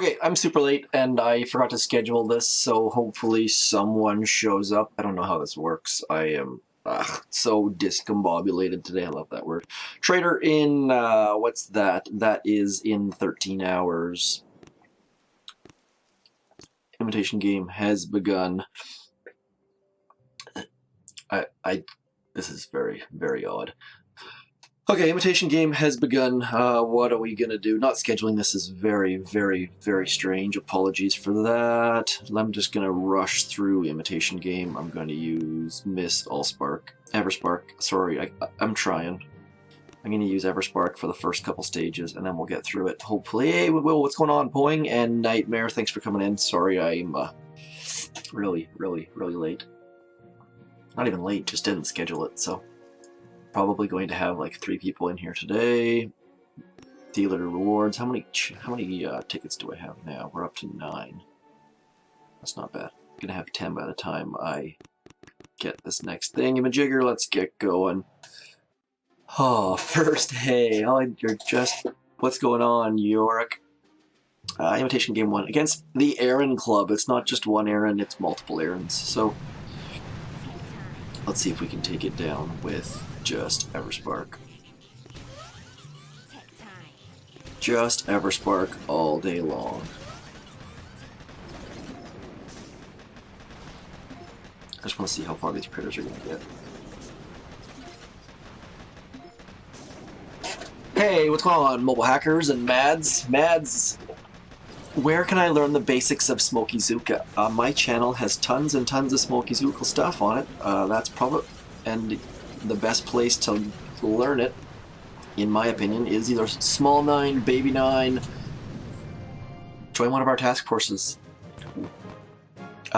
Okay, I'm super late and I forgot to schedule this, so hopefully someone shows up. I don't know how this works. I am so discombobulated today. I love that word. Trader in, what's that? That is in 13 hours. Imitation Game has begun. This is very, very odd. Okay, Imitation Game has begun. What are we gonna do? Not scheduling this is very, very, very strange. Apologies for that. I'm just gonna rush through Imitation Game. I'm going to use Miss Everspark. Sorry, I'm trying. I'm gonna use Everspark for the first couple stages, and then we'll get through it. Hopefully. Hey, Will, what's going on? Poing and Nightmare, thanks for coming in. Sorry, I'm really, really, really late. Not even late, just didn't schedule it, so. Probably going to have like 3 people in here today. Dealer rewards. How many tickets do I have now? We're up to 9. That's not bad. I'm gonna have 10 by the time I get this next thing. Imajigger, let's get going. Oh, first, hey, you're just... What's going on, Yorick? Imitation Game 1 against the Aaron Club. It's not just one Aaron, it's multiple Aarons. So, let's see if we can take it down with just Everspark. Just Everspark all day long. I just want to see how far these critters are going to get. Hey, what's going on, mobile hackers and Mads? Mads, where can I learn the basics of Smoky Zuka? My channel has tons and tons of Smoky Zuka stuff on it. That's probably... and the best place to learn it, in my opinion, is either Small 9, Baby 9. Join one of our task forces.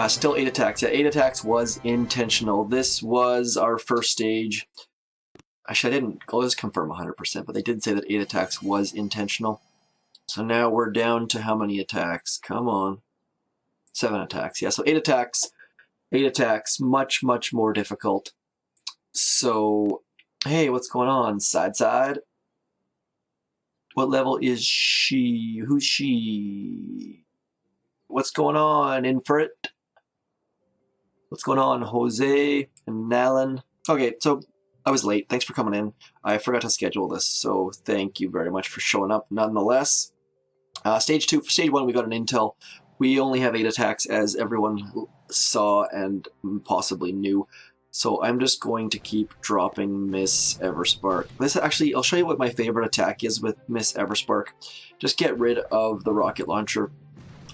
Still 8 attacks. Yeah, 8 attacks was intentional. This was our first stage. Actually, I didn't. I'll just confirm 100%, but they did say that 8 attacks was intentional. So now we're down to how many attacks? Come on. 7 attacks. Yeah, so 8 attacks. 8 attacks. Much, much more difficult. So, hey, what's going on? Side? What level is she? Who's she? What's going on, Infrit? What's going on, Jose and Nalan? Okay, so I was late. Thanks for coming in. I forgot to schedule this, so thank you very much for showing up nonetheless. Stage 2, for Stage 1, we got an intel. We only have 8 attacks, as everyone saw and possibly knew. So I'm just going to keep dropping Miss Everspark. This actually, I'll show you what my favorite attack is with Miss Everspark. Just get rid of the rocket launcher.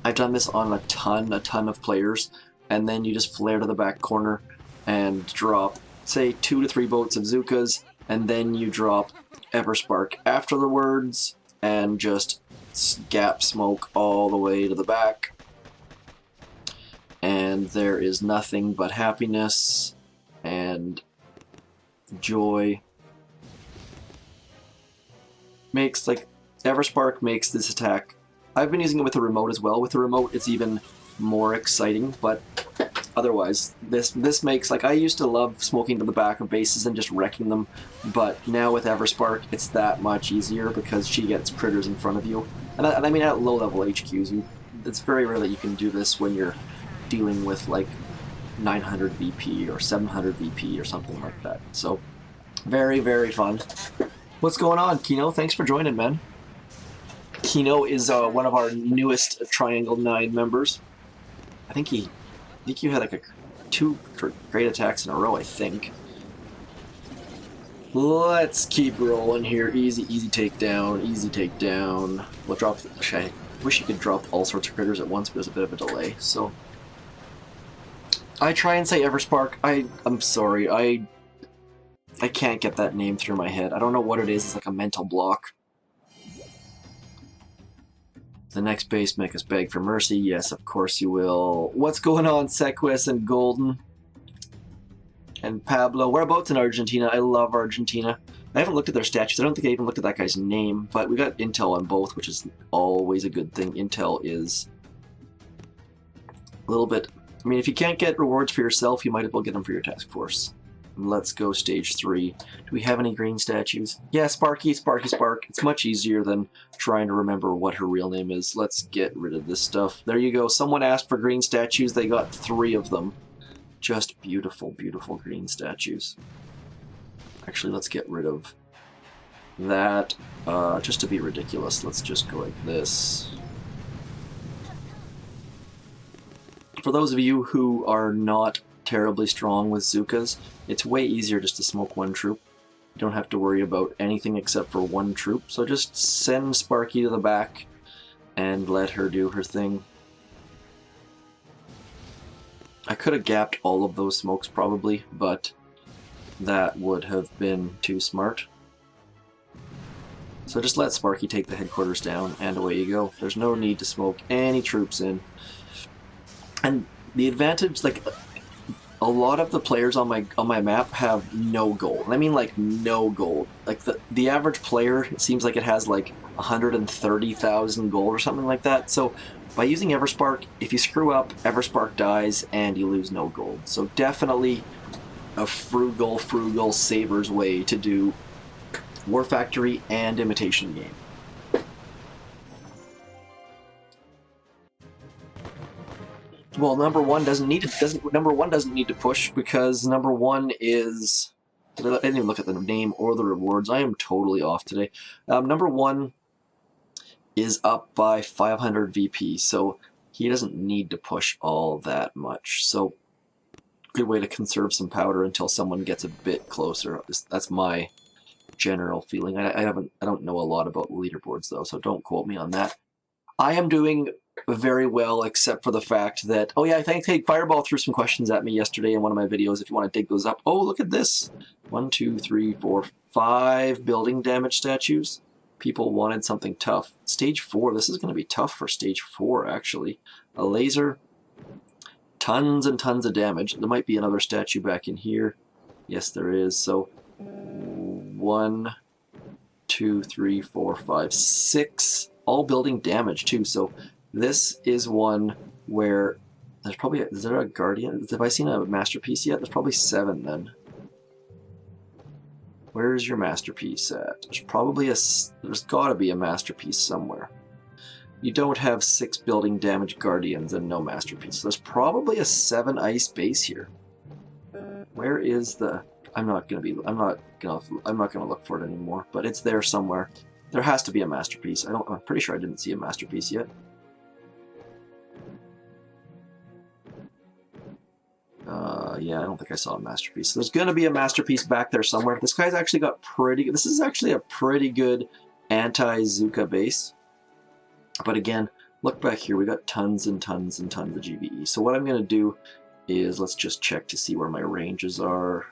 I've done this on a ton of players, and then you just flare to the back corner and drop, say, 2 to 3 boats of Zukas, and then you drop Everspark afterwards, and just gap smoke all the way to the back. And there is nothing but happiness and joy. Makes, like, Everspark makes this attack. I've been using it with the remote as well. With the remote, it's even more exciting, but otherwise, this makes, like, I used to love smoking to the back of bases and just wrecking them, but now with Everspark, it's that much easier because she gets critters in front of you. And I mean, at low-level HQs, it's very rare that you can do this when you're dealing with, like, 900 VP or 700 VP or something like that. So, very, very fun. What's going on, Kino? Thanks for joining, man. Kino is one of our newest Triangle 9 members. I think you had like 2 great attacks in a row, I think. Let's keep rolling here. Easy takedown, easy takedown. We'll drop... I wish you could drop all sorts of critters at once, but there's a bit of a delay, so... I try and say Everspark. I'm sorry. I can't get that name through my head. I don't know what it is. It's like a mental block. The next base, make us beg for mercy. Yes, of course you will. What's going on, Sequis and Golden? And Pablo. Whereabouts in Argentina? I love Argentina. I haven't looked at their statues. I don't think I even looked at that guy's name, but we got intel on both, which is always a good thing. Intel is a little bit... I mean, if you can't get rewards for yourself, you might as well get them for your task force. Let's go stage 3. Do we have any green statues? Yeah, Sparky, Sparky, Spark. It's much easier than trying to remember what her real name is. Let's get rid of this stuff. There you go. Someone asked for green statues. They got 3 of them. Just beautiful, beautiful green statues. Actually, let's get rid of that. Just to be ridiculous, let's just go like this. For those of you who are not terribly strong with Zukas, it's way easier just to smoke 1 troop. You don't have to worry about anything except for 1 troop, so just send Sparky to the back and let her do her thing. I could have gapped all of those smokes probably, but that would have been too smart. So just let Sparky take the headquarters down, and away you go. There's no need to smoke any troops in. And the advantage, like, a lot of the players on my map have no gold. I mean, like, no gold. Like, the average player, it seems like it has, like, 130,000 gold or something like that. So, by using Everspark, if you screw up, Everspark dies, and you lose no gold. So, definitely a frugal saver's way to do War Factory and Imitation Game. Well, number one doesn't need to push because number 1 is. I didn't even look at the name or the rewards. I am totally off today. Number 1 is up by 500 VP, so he doesn't need to push all that much. So, good way to conserve some powder until someone gets a bit closer. That's my general feeling. I don't know a lot about leaderboards though, so don't quote me on that. I am doing very well, except for the fact that, oh yeah, I think Fireball threw some questions at me yesterday in one of my videos, if you want to dig those up. Oh, look at this. 1, 2, 3, 4, 5 building damage statues. People wanted something tough. Stage 4, this is going to be tough for stage 4, actually. A laser, tons and tons of damage. There might be another statue back in here. Yes, there is. So, 1, 2, 3, 4, 5, 6, all building damage too. So this is one where there's probably is there a guardian? Have I seen a masterpiece yet? There's probably 7 then. Where's your masterpiece at? There's got to be a masterpiece somewhere. You don't have 6 building damage guardians and no masterpiece. So there's probably a 7 ice base here. Where is the? I'm not gonna look for it anymore. But it's there somewhere. There has to be a masterpiece. I'm pretty sure I didn't see a masterpiece yet. Yeah, I don't think I saw a masterpiece. So there's gonna be a masterpiece back there somewhere. This guy's actually got pretty. This is actually a pretty good anti-Zuka base. But again, look back here. We got tons and tons and tons of GBE. So what I'm gonna do is let's just check to see where my ranges are.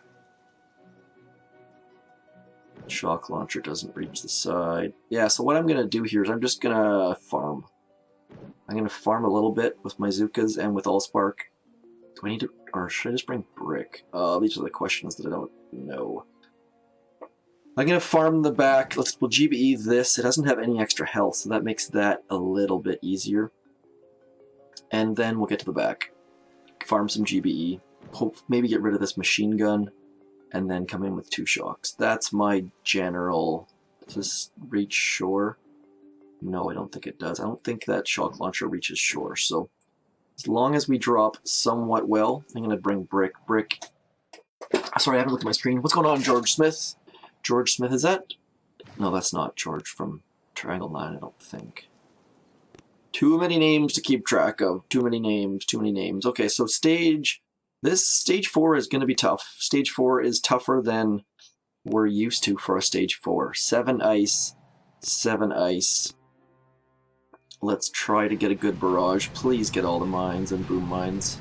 Shock launcher doesn't reach the side. Yeah, so what I'm going to do here is I'm just going to farm. I'm going to farm a little bit with my Zukas and with Allspark. Do I need to, or should I just bring brick? These are the questions that I don't know. I'm going to farm the back. We'll GBE this. It doesn't have any extra health, so that makes that a little bit easier. And then we'll get to the back. Farm some GBE. Maybe get rid of this machine gun. And then come in with 2 shocks. That's my general. Does this reach shore? No, I don't think it does. I don't think that shock launcher reaches shore. So as long as we drop somewhat well, I'm going to bring brick. Sorry, I haven't looked at my screen. What's going on, George Smith? George Smith, is that? No, that's not George from Triangle 9, I don't think. Too many names to keep track of. Too many names. Okay, so stage 4 is going to be tough. Stage 4 is tougher than we're used to for a stage 4. 7 ice. Let's try to get a good barrage. Please get all the mines and boom mines.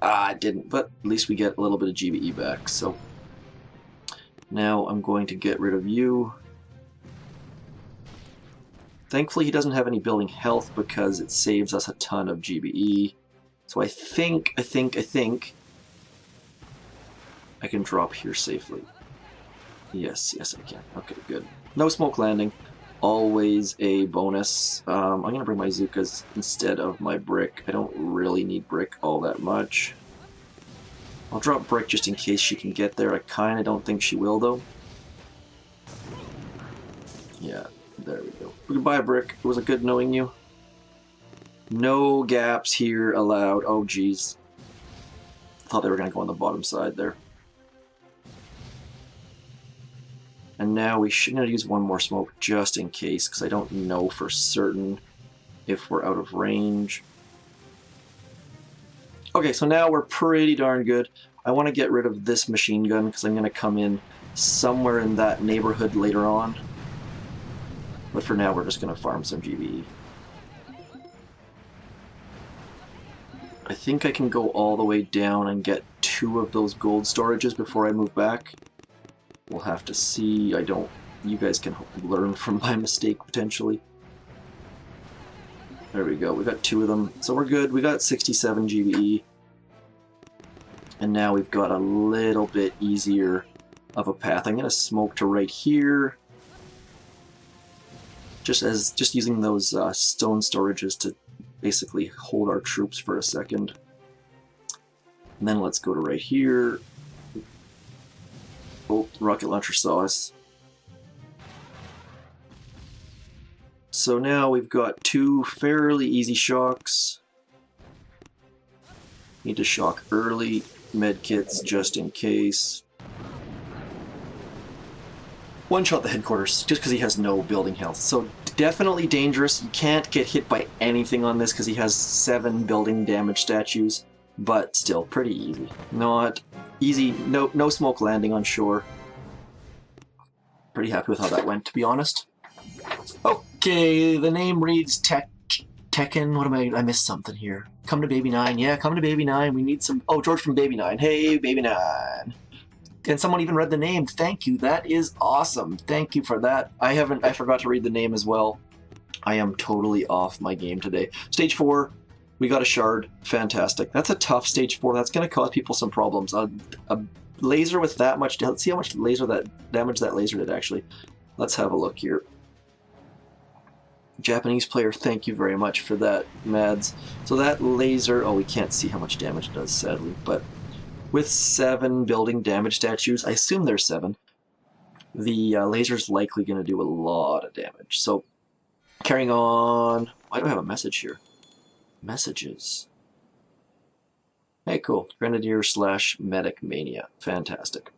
I didn't, but at least we get a little bit of GBE back. So now I'm going to get rid of you. Thankfully, he doesn't have any building health because it saves us a ton of GBE. So I think I can drop here safely. Yes, I can. Okay, good. No smoke landing. Always a bonus. I'm going to bring my Zukas instead of my brick. I don't really need brick all that much. I'll drop Brick just in case she can get there. I kind of don't think she will, though. Yeah, there we go. Goodbye, Brick. It was a good knowing you. No gaps here allowed. Oh, geez. Thought they were going to go on the bottom side there. And now we should not use one more smoke just in case, because I don't know for certain if we're out of range. Okay, so now we're pretty darn good. I want to get rid of this machine gun because I'm going to come in somewhere in that neighborhood later on. But for now, we're just going to farm some GBE. I think I can go all the way down and get 2 of those gold storages before I move back. We'll have to see. I don't... You guys can learn from my mistake, potentially. There we go. We got 2 of them. So we're good. We got 67 GBE. And now we've got a little bit easier of a path. I'm going to smoke to right here. Just using those stone storages to basically hold our troops for a second. And then let's go to right here. Oh, the rocket launcher saw us. So now we've got 2 fairly easy shocks. Need to shock early. Medkits just in case. One shot the headquarters, just because he has no building health. So definitely dangerous. You can't get hit by anything on this because he has 7 building damage statues. But still, pretty easy. Not easy, no smoke landing on shore. Pretty happy with how that went, to be honest. Okay, the name reads Tekken. What am I missed something here. Come to Baby 9. Yeah, come to Baby 9. We need some... Oh, George from Baby 9. Hey, Baby 9. And someone even read the name. Thank you. That is awesome. Thank you for that. I forgot to read the name as well. I am totally off my game today. Stage 4. We got a shard. Fantastic. That's a tough stage 4. That's going to cause people some problems. A laser with that much... Let's see how much damage that laser did, actually. Let's have a look here. Japanese player, thank you very much for that, Mads. So that laser... Oh, we can't see how much damage it does, sadly. But with 7 building damage statues, I assume there's 7, the laser's likely going to do a lot of damage. So, carrying on... Why do I have a message here? Messages. Hey, cool. Grenadier / Medic Mania. Fantastic.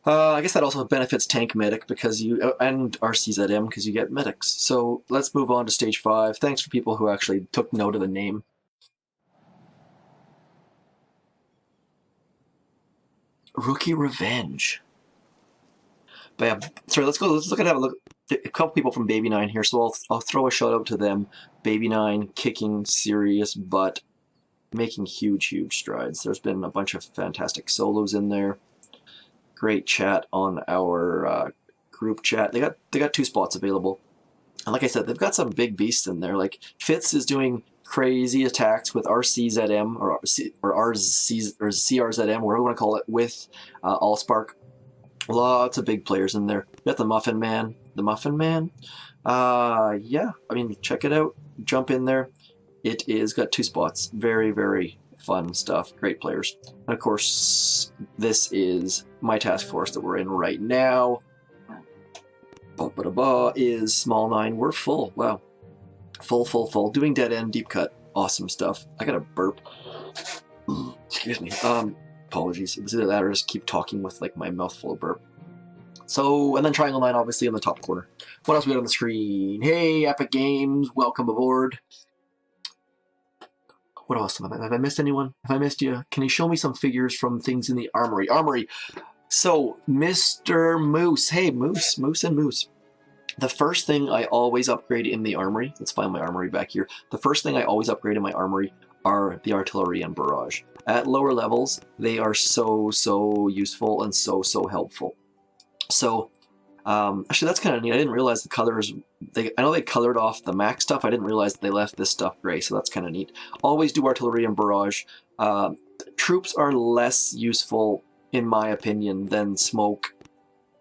I guess that also benefits Tank Medic because and RCZM because you get medics. So let's move on to stage 5. Thanks for people who actually took note of the name. Rookie Revenge. But yeah, sorry, let's look at a couple people from Baby 9 here. So I'll throw a shout out to them. Baby 9 kicking serious butt, making huge strides. There's been a bunch of fantastic solos in there. Great chat on our group chat. They got 2 spots available, and like I said, they've got some big beasts in there. Like Fitz is doing crazy attacks with RCZM or CRZM, whatever you want to call it, with Allspark. Lots of big players in there. You got the Muffin Man. The Muffin Man. Yeah, I mean, check it out. Jump in there. It is got 2 spots. Very fun stuff. Great players. And of course, this is my task force that we're in right now. Is Small 9. We're full. Wow. Full. Doing dead end, deep cut. Awesome stuff. I got a burp. Excuse me. Apologies. It was either that or just keep talking with like my mouth full of burp. So, and then Triangle 9 obviously in the top corner. What else we got on the screen? Hey, Epic Games. Welcome aboard. What else have I missed anyone? Have I missed you? Can you show me some figures from things in the Armory? Armory. So, Mr. Moose. Hey, Moose and Moose. The first thing I always upgrade in the Armory, let's find my Armory back here. The first thing I always upgrade in my Armory are the artillery and barrage. At lower levels, they are so useful and so helpful. So, actually that's kind of neat. I didn't realize the colors, I know they colored off the max stuff, I didn't realize they left this stuff gray, so that's kind of neat. Always do artillery and barrage. Troops are less useful, in my opinion, than smoke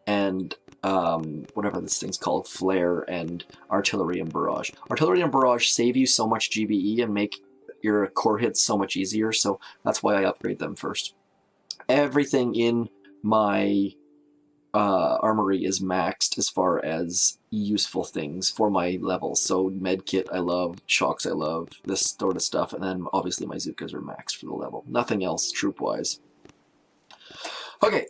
and whatever this thing's called, flare and artillery and barrage. Artillery and barrage save you so much GBE and make your core hits so much easier, so that's why I upgrade them first. Everything in my armory is maxed as far as useful things for my levels. So medkit I love, shocks I love, this sort of stuff, and then obviously my Zukas are maxed for the level. Nothing else troop-wise. Okay.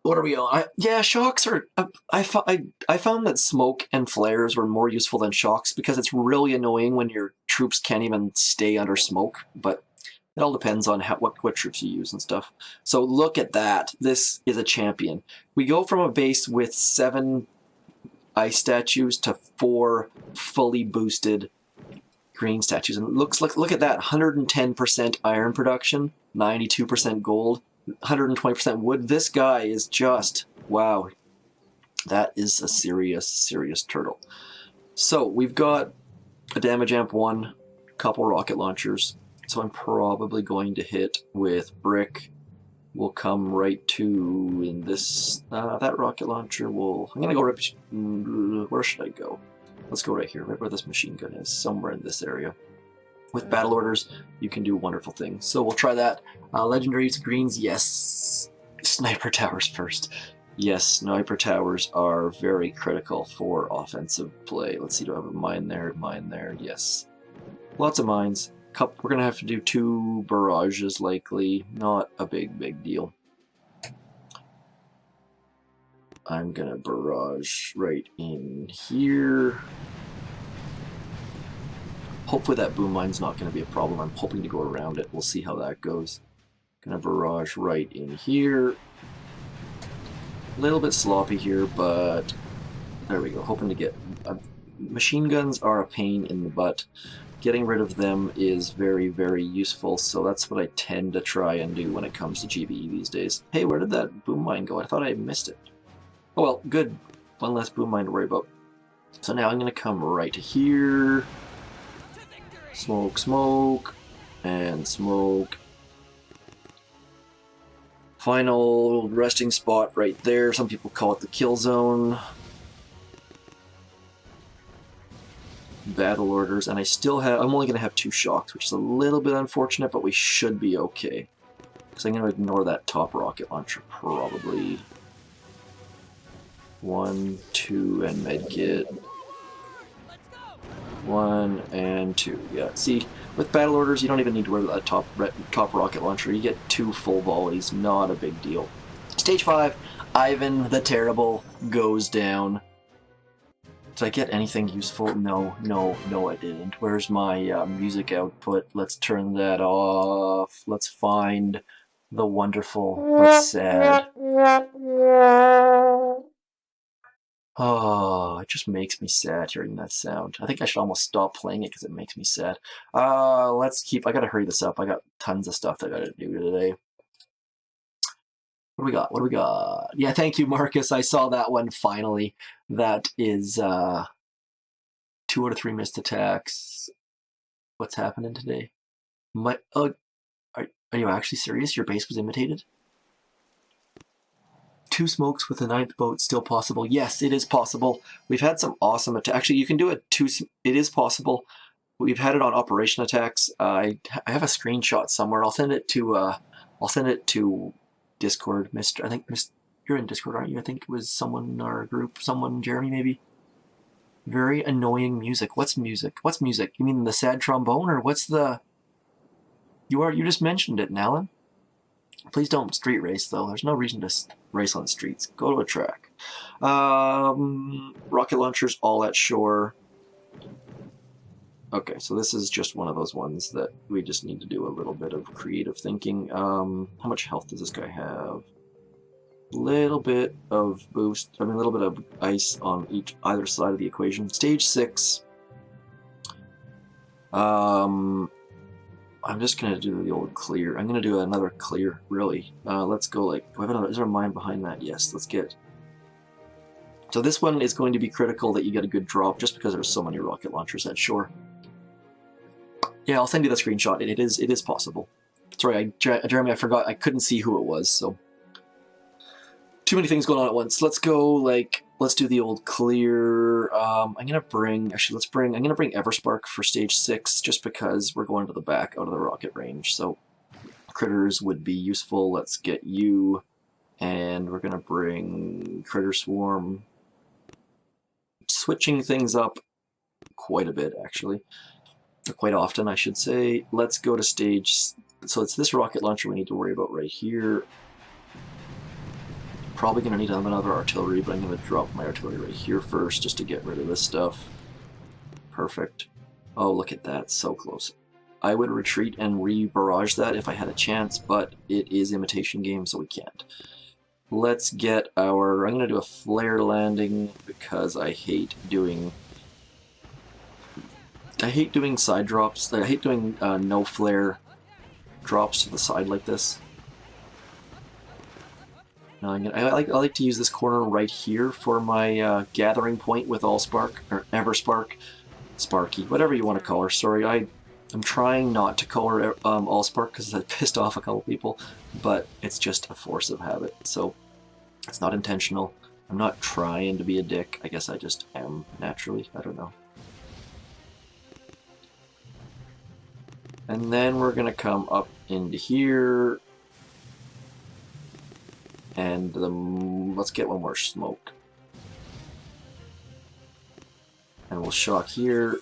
What are we on? Yeah, shocks are... I found that smoke and flares were more useful than shocks because it's really annoying when your troops can't even stay under smoke, but it all depends on what troops you use and stuff. So look at that. This is a champion. We go from a base with 7 ice statues to 4 fully boosted green statues. And look at that. 110% iron production, 92% gold, 120% wood. This guy is just, wow. That is a serious, serious turtle. So we've got a damage amp 1, couple rocket launchers. So I'm probably going to hit with brick. We'll come right to in this, that rocket launcher will, I'm going to go right, where should I go? Let's go right here, right where this machine gun is, somewhere in this area. With battle orders, you can do wonderful things. So we'll try that. Legendaries, greens, yes. Sniper towers first. Yes, sniper towers are very critical for offensive play. Let's see, do I have a mine there? Mine there, yes. Lots of mines. We're going to have to do 2 barrages, likely. Not a big deal. I'm going to barrage right in here. Hopefully that boom mine's not going to be a problem. I'm hoping to go around it. We'll see how that goes. Going to barrage right in here. A little bit sloppy here, but there we go. Hoping to get... machine guns are a pain in the butt. Getting rid of them is very, very useful, so that's what I tend to try and do when it comes to GBE these days. Hey, where did that boom mine go? I thought I missed it. Oh well, good. One less boom mine to worry about. So now I'm going to come right here. Smoke, smoke, and smoke. Final resting spot right there. Some people call it the kill zone. Battle orders, and I still have, I'm only going to have 2 shocks, which is a little bit unfortunate, but we should be okay. Because I'm going to ignore that top rocket launcher, probably. 1, 2, and medkit. 1 and 2, yeah. See, with battle orders, you don't even need to worry about that top rocket launcher. You get 2 full volleys, not a big deal. Stage 5, Ivan the Terrible goes down. Did I get anything useful? No, I didn't. Where's my music output? Let's turn that off. Let's find the wonderful. That's sad. Oh, it just makes me sad hearing that sound. I think I should almost stop playing it because it makes me sad. Let's keep... I gotta hurry this up. I got tons of stuff that I gotta do today. What do we got? What do we got? Yeah, thank you, Marcus. I saw that one finally. That is 2 out of 3 missed attacks. What's happening today? Are you actually serious? Your base was imitated? 2 smokes with a 9th boat still possible. Yes, it is possible. We've had some awesome attacks. Actually, you can do it 2. It is possible. We've had it on operation attacks. I have a screenshot somewhere. I'll send it to Discord. I think you're in Discord, aren't you? I think it was someone in our group. Someone, Jeremy, maybe. Very annoying music. What's music? What's music? You mean the sad trombone, or what's the... You just mentioned it, Alan. Please don't street race, though. There's no reason to race on streets. Go to a track. Rocket launchers all at shore. Okay, so this is just one of those ones that we just need to do a little bit of creative thinking. How much health does this guy have? Little bit of boost, a little bit of ice on either side of the equation. Stage 6. I'm just gonna do the old clear. I'm gonna do another clear, really. Let's go like, do I have another, is there a mine behind that? Yes, let's get. So this one is going to be critical that you get a good drop just because there's so many rocket launchers at shore. Yeah, I'll send you the screenshot. It is possible. Sorry, Jeremy, I forgot. I couldn't see who it was, so. Too many things going on at once. Let's go, like, let's do the old clear. I'm gonna bring Everspark for stage 6 just because we're going to the back out of the rocket range. So critters would be useful. Let's get you, and we're gonna bring Critter Swarm. Switching things up quite a bit, actually. Or quite often, I should say. Let's go to stage. So it's this rocket launcher we need to worry about right here. Probably going to need another artillery, but I'm going to drop my artillery right here first just to get rid of this stuff. Perfect. Oh, look at that. So close. I would retreat and re-barrage that if I had a chance, but it is Imitation Game, so we can't. Let's get our... I'm going to do a flare landing because I hate doing side drops. I hate doing no flare drops to the side like this. Now I like to use this corner right here for my gathering point with Allspark, or Everspark, Sparky, whatever you want to call her. Sorry, I'm trying not to call her Allspark because I pissed off a couple people, but it's just a force of habit, so it's not intentional. I'm not trying to be a dick. I guess I just am naturally. I don't know. And then we're gonna come up into here. And let's get one more smoke. And we'll shock here.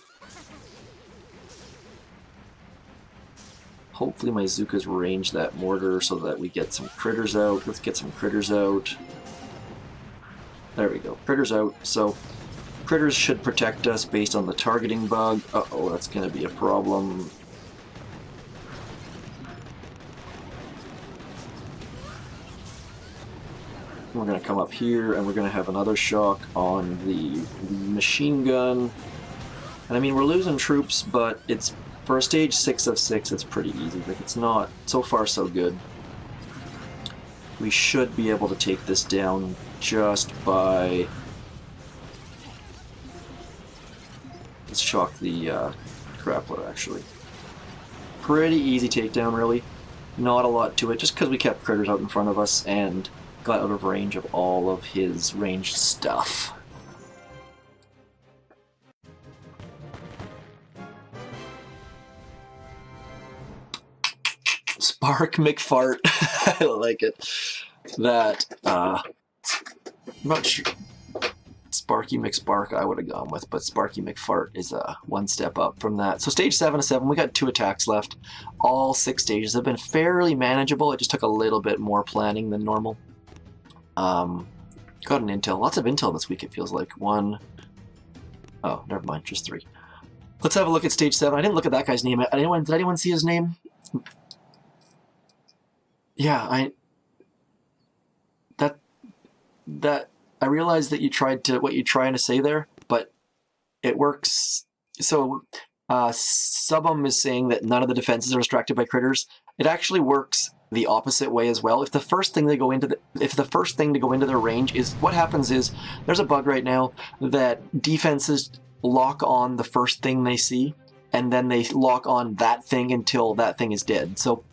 Hopefully my Zukas range that mortar so that we get some critters out. Let's get some critters out. There we go. Critters out. So critters should protect us based on the targeting bug. Uh-oh, that's going to be a problem. We're going to come up here, and we're going to have another shock on the machine gun. And I mean, we're losing troops, but it's for a stage 6 of 6, it's pretty easy. Like, it's not, so far so good. We should be able to take this down just by... Let's shock the grappler, actually. Pretty easy takedown, really. Not a lot to it, just because we kept critters out in front of us and got out of range of all of his ranged stuff. Spark McFart. I like it. That, I'm not sure. Sparky McSpark I would have gone with, but Sparky McFart is one step up from that. So stage 7 of 7, we got 2 attacks left. All 6 stages have been fairly manageable. It just took a little bit more planning than normal. Got an intel. Lots of intel this week, it feels like. 1. Oh, never mind, just 3. Let's have a look at stage 7. I didn't look at that guy's name. Did anyone see his name? Yeah, I realized that you tried to, what you're trying to say there, but it works. So, Subum is saying that none of the defenses are distracted by critters. It actually works the opposite way as well. If the first thing to go into their range is, what happens is, there's a bug right now that defenses lock on the first thing they see, and then they lock on that thing until that thing is dead. So,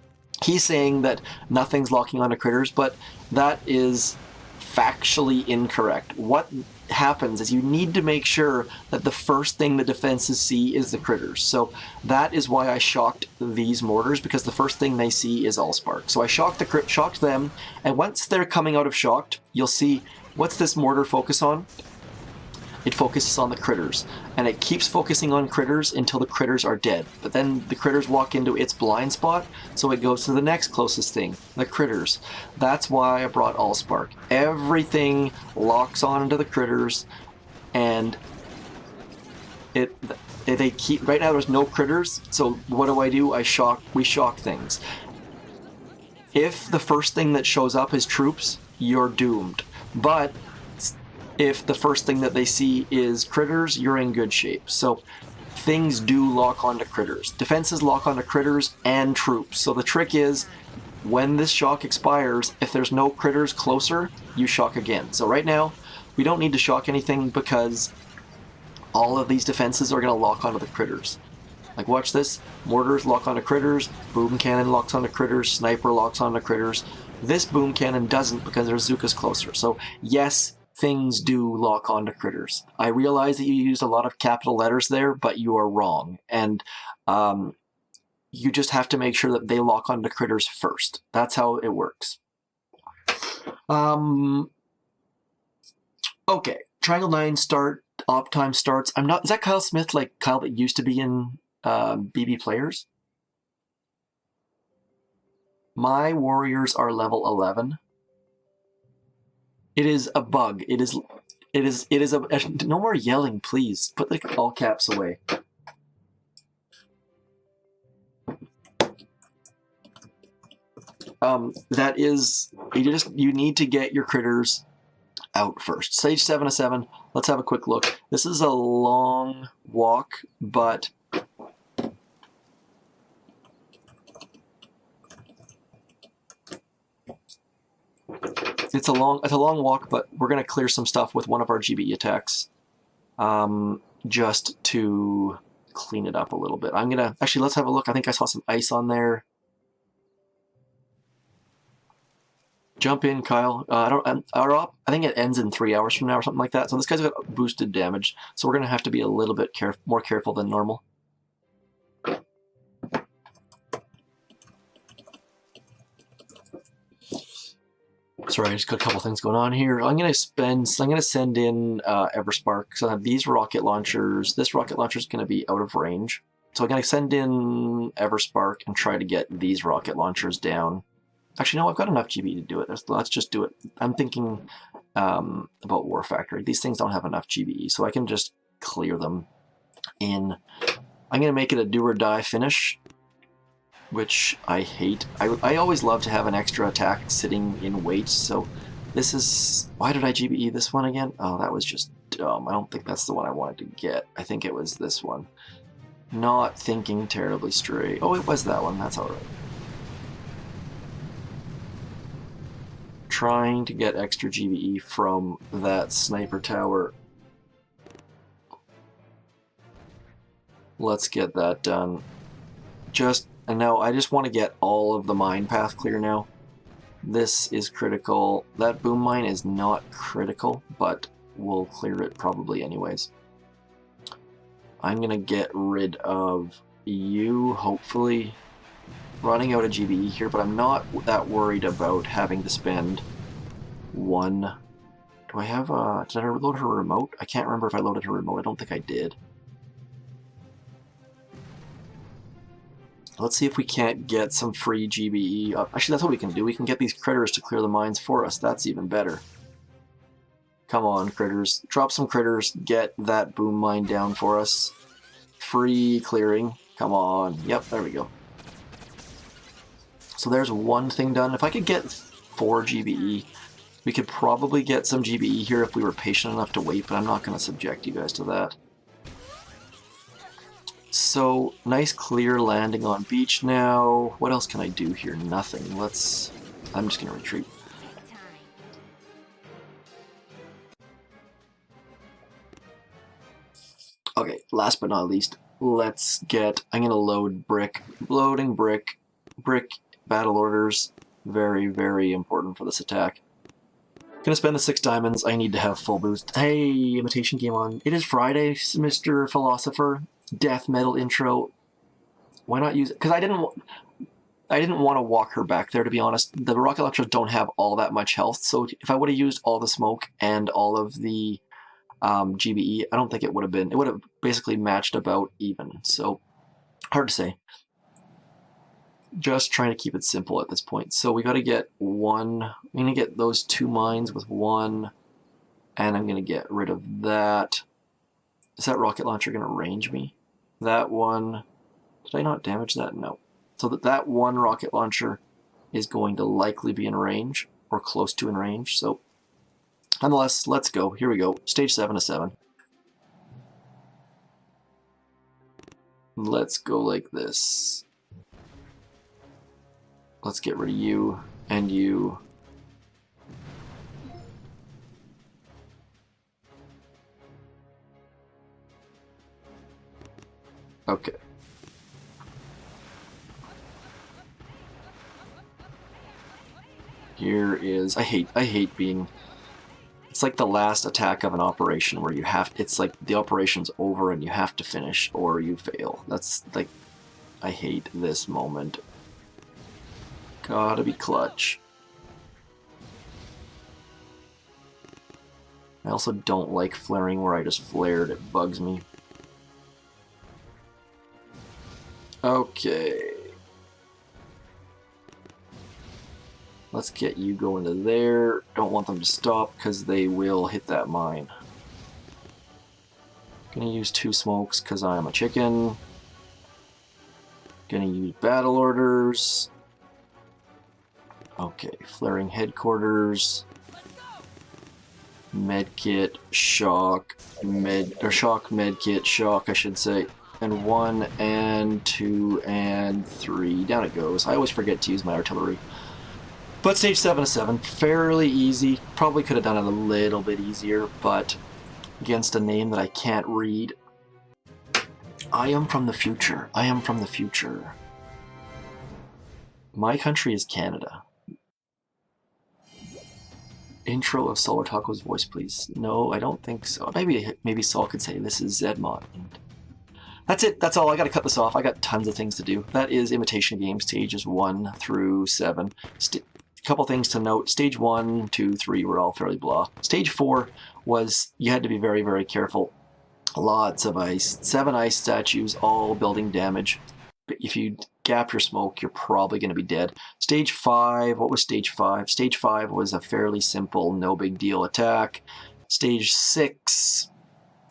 he's saying that nothing's locking onto critters, but that is factually incorrect. What happens is you need to make sure that the first thing the defenses see is the critters. So that is why I shocked these mortars, because the first thing they see is Allspark. So I shocked them, and once they're coming out of shocked, you'll see, what's this mortar focus on? It focuses on the critters, and it keeps focusing on critters until the critters are dead. But then the critters walk into its blind spot, so it goes to the next closest thing, the critters. That's why I brought Allspark. Everything locks on into the critters, and they keep. Right now, there's no critters, so what do? We shock things. If the first thing that shows up is troops, you're doomed. But if the first thing that they see is critters, you're in good shape. So things do lock onto critters. Defenses lock onto critters and troops. So the trick is, when this shock expires, if there's no critters closer, you shock again. So right now, we don't need to shock anything because all of these defenses are going to lock onto the critters. Like, watch this. Mortars lock onto critters. Boom cannon locks onto critters. Sniper locks onto critters. This boom cannon doesn't because their Zuka's closer. So yes, things do lock onto critters. I realize that you used a lot of capital letters there, but you are wrong. And you just have to make sure that they lock onto critters first. That's how it works. Okay, Triangle 9 start, op time starts. I'm not, is that Kyle Smith, like Kyle that used to be in BB Players? My warriors are level 11. It is a bug. It is a, no more yelling, please. Put the all caps away. That is, you need to get your critters out first. Stage 7 of 7. Let's have a quick look. This is a long walk, but it's a long walk, but we're gonna clear some stuff with one of our GBE attacks, just to clean it up a little bit. I'm gonna actually, let's have a look. I think I saw some ice on there. Jump in, Kyle. I think it ends in 3 hours from now or something like that. So this guy's got boosted damage. So we're gonna have to be a little bit more careful than normal. Sorry, I just got a couple things going on here. I'm gonna send in Everspark. So I have these rocket launchers. This rocket launcher is gonna be out of range. So I'm gonna send in Everspark and try to get these rocket launchers down. Actually, no, I've got enough GB to do it. Let's just do it. I'm thinking about War Factory. These things don't have enough GBE, so I can just clear them in. I'm gonna make it a do or die finish, which I hate. I always love to have an extra attack sitting in wait, so this is... Why did I GBE this one again? Oh, that was just dumb. I don't think that's the one I wanted to get. I think it was this one. Not thinking terribly straight. Oh, it was that one. That's alright. Trying to get extra GBE from that sniper tower. Let's get that done. And now I just want to get all of the mine path clear now. This is critical. That boom mine is not critical, but we'll clear it probably anyways. I'm gonna get rid of you, hopefully. Running out of GBE here, but I'm not that worried about having to spend one. Do I have did I load her remote? I can't remember if I loaded her remote. I don't think I did. Let's see if we can't get some free GBE. Actually, that's what we can do. We can get these critters to clear the mines for us. That's even better. Come on, critters. Drop some critters. Get that boom mine down for us. Free clearing. Come on. Yep, there we go. So there's one thing done. If I could get 4 GBE, we could probably get some GBE here if we were patient enough to wait, but I'm not going to subject you guys to that. So, nice clear landing on beach now. What else can I do here? Nothing. I'm just going to retreat. Okay, last but not least, let's get... I'm going to load brick. Loading brick. Brick battle orders. Very, very important for this attack. Gonna spend the 6 diamonds. I need to have full boost. Hey, Imitation Game on. It is Friday, Mr. Philosopher. Death metal intro. Why not use it? Because I didn't want to walk her back there, to be honest. The rocket launchers don't have all that much health, so if I would have used all the smoke and all of the GBE, I don't think it would have been... It would have basically matched about even, so hard to say. Just trying to keep it simple at this point. So we got to get one... I'm going to get those 2 mines with 1, and I'm going to get rid of that. Is that rocket launcher going to range me? That one... Did I not damage that? No. So that one rocket launcher is going to likely be in range, or close to in range. So, nonetheless, let's go. Here we go. Stage 7 of 7. Let's go like this. Let's get rid of you and you. Okay. Here is... I hate being... It's like the last attack of an operation where you have... It's like the operation's over and you have to finish or you fail. That's like... I hate this moment. Gotta be clutch. I also don't like flaring where I just flared. It bugs me. Okay. Let's get you going to there. Don't want them to stop because they will hit that mine. Gonna use 2 smokes because I'm a chicken. Gonna use battle orders. Okay, flaring headquarters. Medkit, shock, medkit, shock, I should say. And 1 and 2 and 3. Down it goes. I always forget to use my artillery. But stage 7 is 7. Fairly easy. Probably could have done it a little bit easier, but against a name that I can't read. I am from the future. I am from the future. My country is Canada. Intro of Solar Taco's voice, please. No, I don't think so. Maybe Saul could say this is Zedmont. That's it. That's all. I gotta cut this off. I got tons of things to do. That is Imitation Game stages 1 through 7. Couple things to note. Stage 1, 2, 3 were all fairly blah. Stage 4 was, you had to be very, very careful. Lots of ice. 7 ice statues, all building damage. But if you gap your smoke, you're probably going to be dead. Stage 5, what was Stage 5? Stage 5 was a fairly simple, no big deal attack. Stage 6,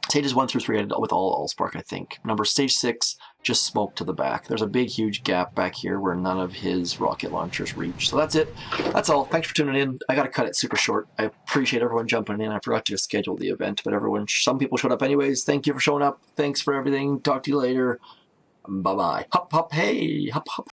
stages 1 through 3 I did with all Allspark, I think. Remember, Stage 6, just smoke to the back. There's a big, huge gap back here where none of his rocket launchers reach. So that's it. That's all. Thanks for tuning in. I got to cut it super short. I appreciate everyone jumping in. I forgot to schedule the event, but some people showed up anyways. Thank you for showing up. Thanks for everything. Talk to you later. Bye-bye. Hop, hop, hey. Hop, hop.